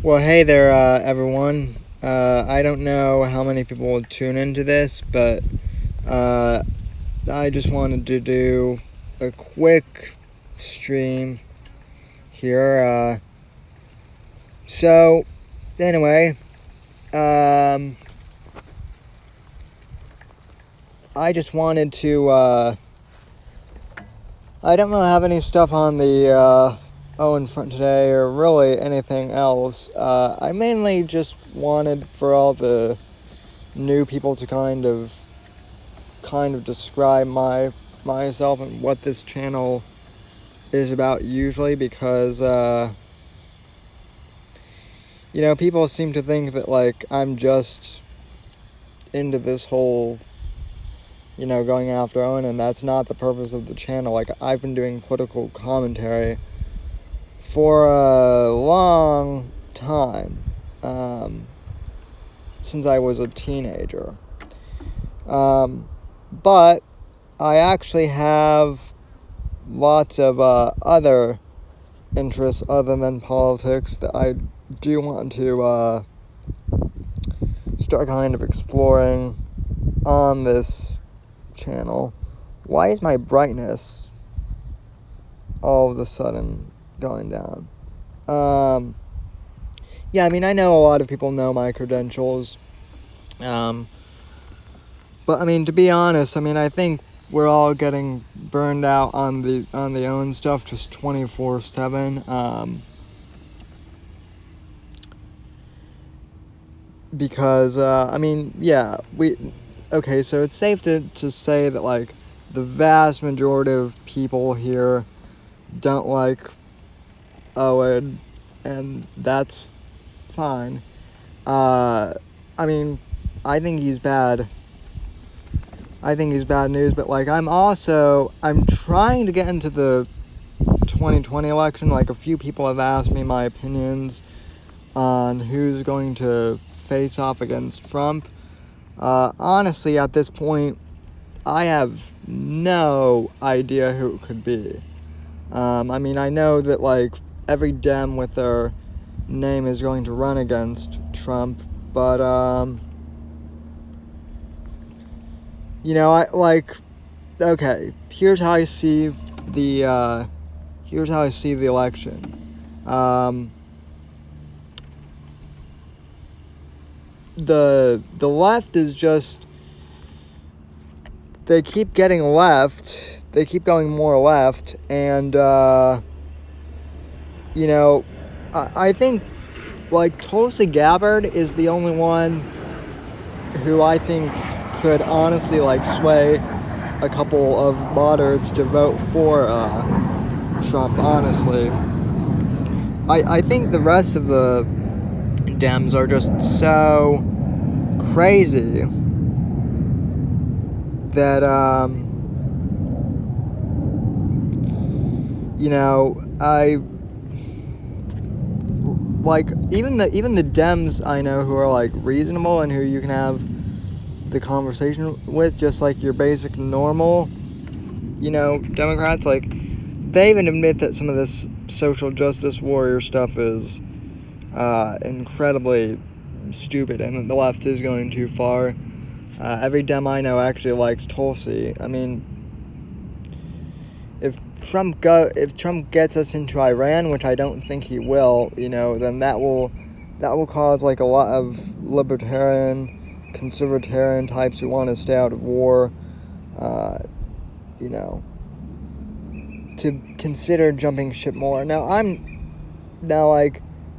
Well, hey there, everyone. I don't know how many people will tune into this, but I just wanted to do a quick stream here. So, anyway, I just wanted to. I don't really have any stuff on the Owen front today, or really anything else. I mainly just wanted for all the new people to kind of describe myself and what this channel is about usually, because people seem to think that like I'm just into this whole going after Owen, and that's not the purpose of the channel. Like, I've been doing political commentary for a long time, since I was a teenager. But I actually have lots of other interests other than politics that I do want to start kind of exploring on this channel. Why is my brightness all of a sudden going down? Yeah, I mean, I know a lot of people know my credentials. But I mean, to be honest, I mean, I think we're all getting burned out on the own stuff just 24/7. Because I mean, yeah, okay, so it's safe to say that like the vast majority of people here don't like Owen, and that's fine. I mean, I think he's bad. I think he's bad news, but like I'm trying to get into the 2020 election. Like, a few people have asked me my opinions on who's going to face off against Trump. Honestly, at this point, I have no idea who it could be. I mean, I know that like every Dem with their name is going to run against Trump, but okay, here's how I see the election. The left is just, they keep getting left. They keep going more left, and I think like Tulsi Gabbard is the only one who I think could honestly like sway a couple of moderates to vote for Trump. Honestly, I think the rest of the Dems are just so crazy that I like even the Dems I know who are like reasonable and who you can have the conversation with, just like your basic normal Democrats. Like, they even admit that some of this social justice warrior stuff is incredibly stupid, and that the left is going too far. Every Dem I know actually likes Tulsi. I mean, if Trump gets us into Iran, which I don't think he will, then that will cause like a lot of libertarian, conservatarian types who want to stay out of war, to consider jumping ship more. Now,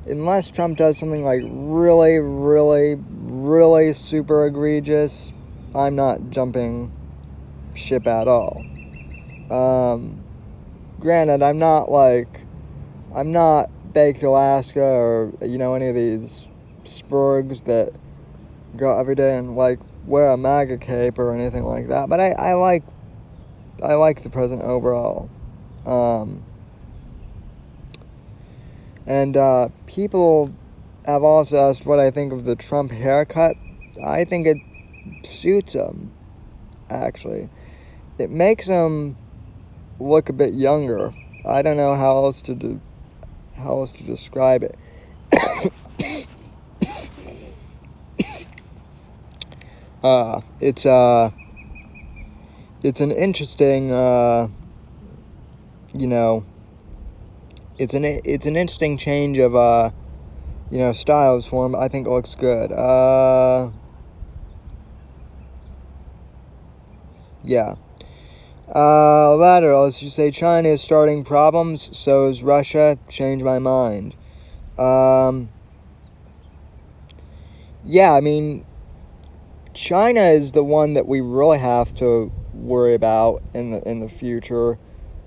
unless Trump does something like really, really, really super egregious, I'm not jumping ship at all. Granted, I'm not Baked Alaska or any of these spurgs that go every day and like wear a MAGA cape or anything like that. But I like the president overall. And people have also asked what I think of the Trump haircut. I think it suits him, actually. It makes him look a bit younger. I don't know how else to describe it. It's it's an interesting, you know, it's an interesting change of styles for him. I think it looks good. Yeah. Laterals, you say China is starting problems, so is Russia. Change my mind. Yeah, I mean, China is the one that we really have to worry about in the future.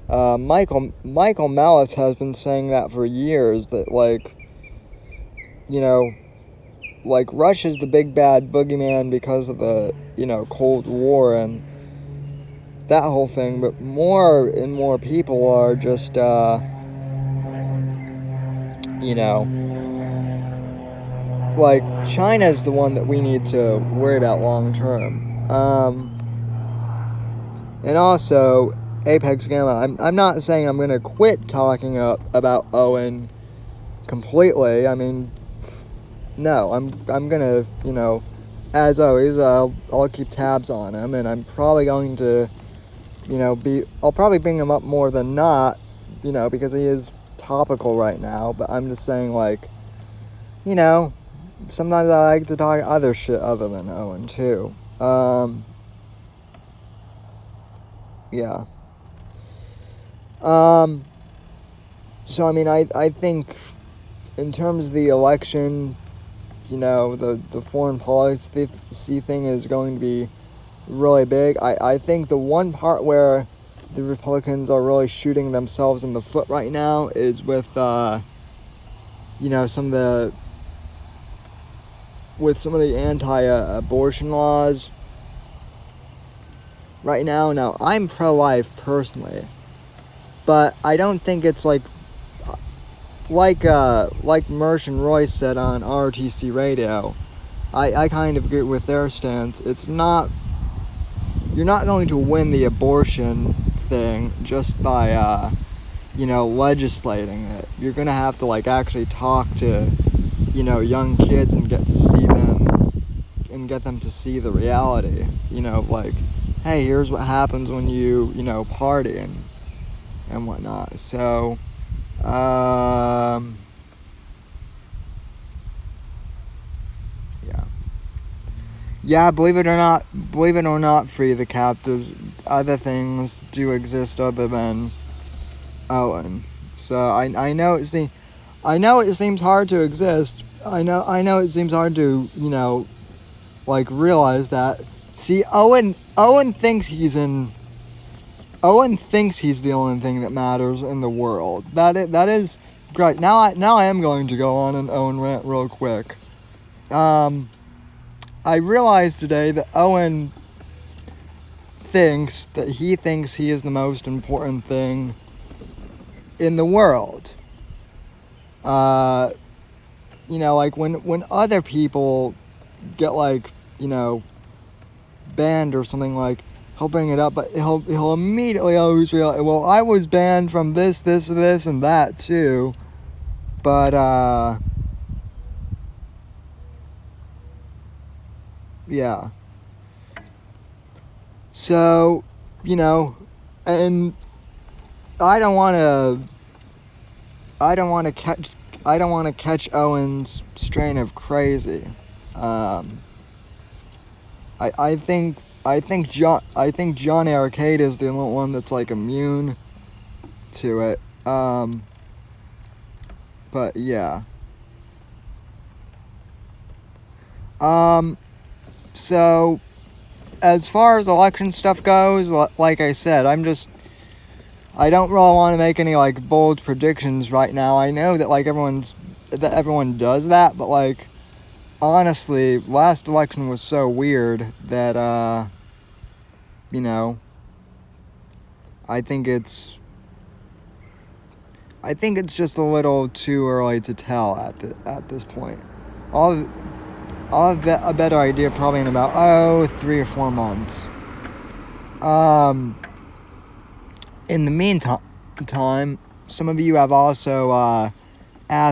Michael Malice has been saying that for years, that like Russia's the big bad boogeyman because of the Cold War and that whole thing, but more and more people are just you know like China's the one that we need to worry about long term. And also Apex Gamma. I'm not saying I'm gonna quit talking about Owen completely. I mean, no, I'm gonna as always I'll keep tabs on him, and I'm probably going to I'll probably bring him up more than not, because he is topical right now. But I'm just saying, sometimes I like to talk other shit other than Owen too. Yeah. So I mean, I think in terms of the election, the foreign policy thing is going to be really big. I think the one part where the Republicans are really shooting themselves in the foot right now is with some of the anti-abortion laws right now. Now, I'm pro-life personally, but I don't think it's like Mersh and Royce said on RTC radio. I kind of agree with their stance. It's not, you're not going to win the abortion thing just by legislating it. You're gonna have to actually talk to young kids and get them to see the reality. Hey, here's what happens when you party and whatnot. So yeah, believe it or not, free the captives. Other things do exist other than Owen. So I know it seems hard to exist. I know it seems hard to realize that. See, Owen thinks he's the only thing that matters in the world. That is great. Now I am going to go on an Owen rant real quick. I realized today that Owen thinks he is the most important thing in the world. When other people get banned or something, he'll bring it up, but he'll immediately always realize, well, I was banned from this, and that too. But yeah. So, and I don't want to catch Owen's strain of crazy. I think John Arcade is the only one that's immune to it. But yeah. So as far as election stuff goes, like I said, I don't really want to make any bold predictions right now. I know that everyone does that, but honestly, last election was so weird that I think it's just a little too early to tell at this point. I'll have a better idea probably in about 3 or 4 months. In the meantime, some of you have also